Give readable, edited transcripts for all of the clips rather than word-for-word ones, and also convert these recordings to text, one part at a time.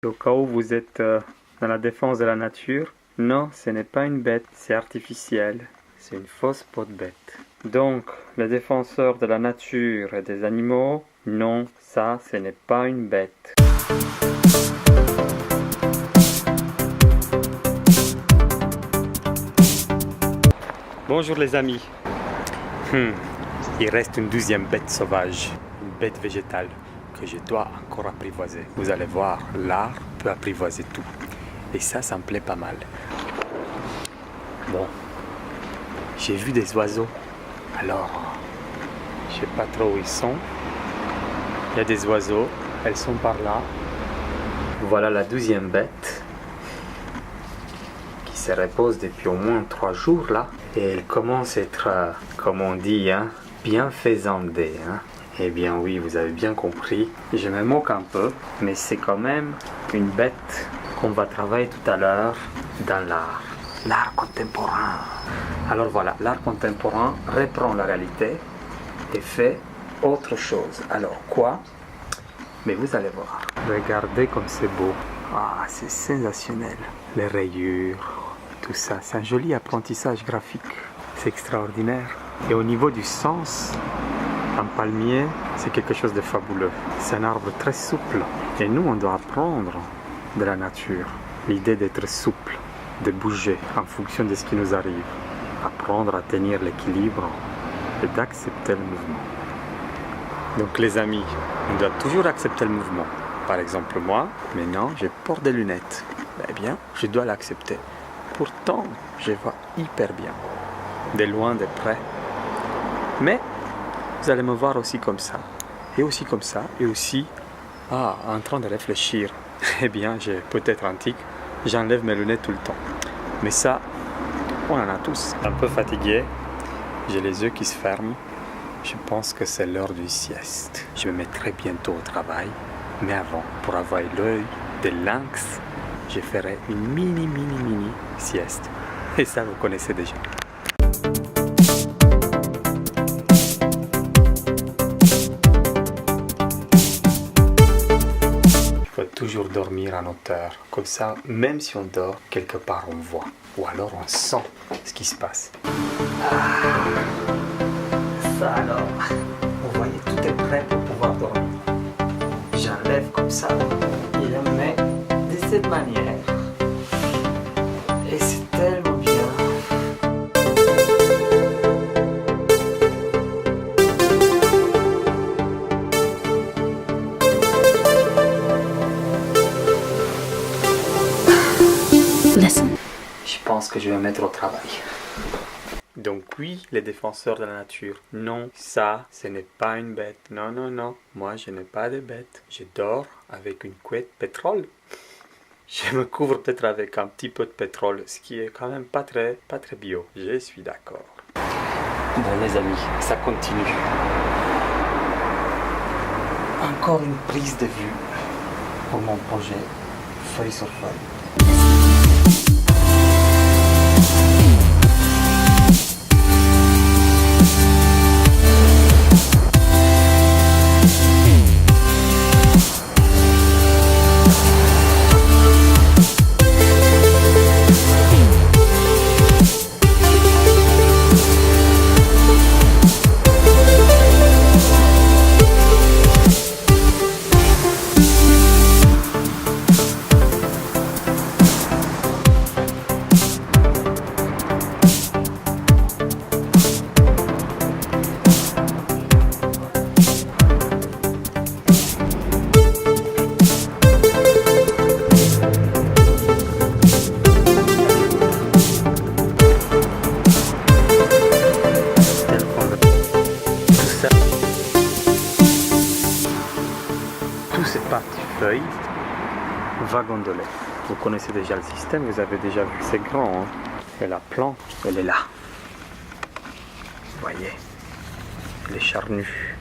Au cas où vous êtes dans la défense de la nature, non, ce n'est pas une bête, c'est artificiel. C'est une fausse peau de bête. Donc, les défenseurs de la nature et des animaux, non, ça, ce n'est pas une bête. Bonjour les amis. Il reste une 12e bête sauvage, une bête végétale que je dois encore apprivoiser. Vous allez voir, l'art peut apprivoiser tout. Et ça me plaît pas mal. Bon, j'ai vu des oiseaux. Alors, je sais pas trop où ils sont. Il y a des oiseaux, elles sont par là. Voilà la 12e bête qui se repose depuis au moins 3 jours là. Et elle commence à être, comme on dit, bien faisandée. Eh bien oui, vous avez bien compris. Je me moque un peu, mais c'est quand même une bête qu'on va travailler tout à l'heure dans l'art contemporain. Alors voilà, l'art contemporain reprend la réalité et fait autre chose. Alors quoi? Mais vous allez voir. Regardez comme c'est beau. Ah, c'est sensationnel. Les rayures, tout ça. C'est un joli apprentissage graphique. C'est extraordinaire. Et au niveau du sens, un palmier, c'est quelque chose de fabuleux. C'est un arbre très souple. Et nous, on doit apprendre de la nature. L'idée d'être souple, de bouger en fonction de ce qui nous arrive. Apprendre à tenir l'équilibre et d'accepter le mouvement. Donc les amis, on doit toujours accepter le mouvement. Par exemple moi, maintenant je porte des lunettes. Eh bien, je dois l'accepter. Pourtant, je vois hyper bien. De loin, de près. Mais, vous allez me voir aussi comme ça. Et aussi comme ça. Et aussi, en train de réfléchir. Eh bien, j'ai peut-être un tic. J'enlève mes lunettes tout le temps. Mais ça, on en a tous. Un peu fatigué. J'ai les yeux qui se ferment. Je pense que c'est l'heure du sieste. Je me mettrai bientôt au travail. Mais avant, pour avoir l'œil de lynx, je ferai une mini sieste. Et ça, vous connaissez déjà. Il faut toujours dormir en hauteur. Comme ça, même si on dort, quelque part on voit. Ou alors on sent ce qui se passe. Ça alors, vous voyez, tout est prêt pour pouvoir dormir. J'enlève comme ça et je mets de cette manière. Et c'est tellement bien. Listen. Je pense que je vais me mettre au travail. Donc oui, les défenseurs de la nature. Non, ça, ce n'est pas une bête. Non, non, non. Moi, je n'ai pas de bête. Je dors avec une couette pétrole. Je me couvre peut-être avec un petit peu de pétrole, ce qui est quand même pas très bio. Je suis d'accord. Bon les amis, ça continue. Encore une prise de vue pour mon projet Feuille sur Feuille. Feuille va gondoler. Vous connaissez déjà le système, vous avez déjà vu, c'est grand. Et la plante, elle est là. Vous voyez, elle est charnue,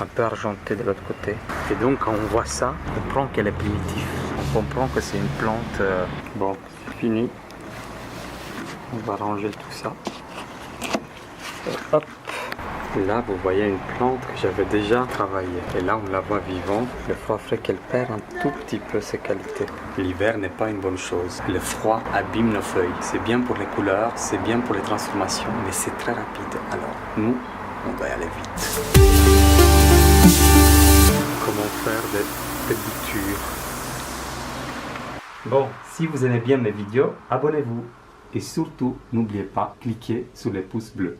un peu argentée de l'autre côté. Et donc quand on voit ça, on comprend qu'elle est primitive. On comprend que c'est une plante. Bon, c'est fini. On va ranger tout ça. Et hop, Là, vous voyez une plante que j'avais déjà travaillée. Et là, on la voit vivante. Le froid fait qu'elle perd un tout petit peu ses qualités. L'hiver n'est pas une bonne chose. Le froid abîme nos feuilles. C'est bien pour les couleurs, c'est bien pour les transformations, mais c'est très rapide. Alors, nous, on doit y aller vite. Comment faire des boutures? Bon, si vous aimez bien mes vidéos, abonnez-vous. Et surtout, n'oubliez pas, cliquez sur les pouces bleus.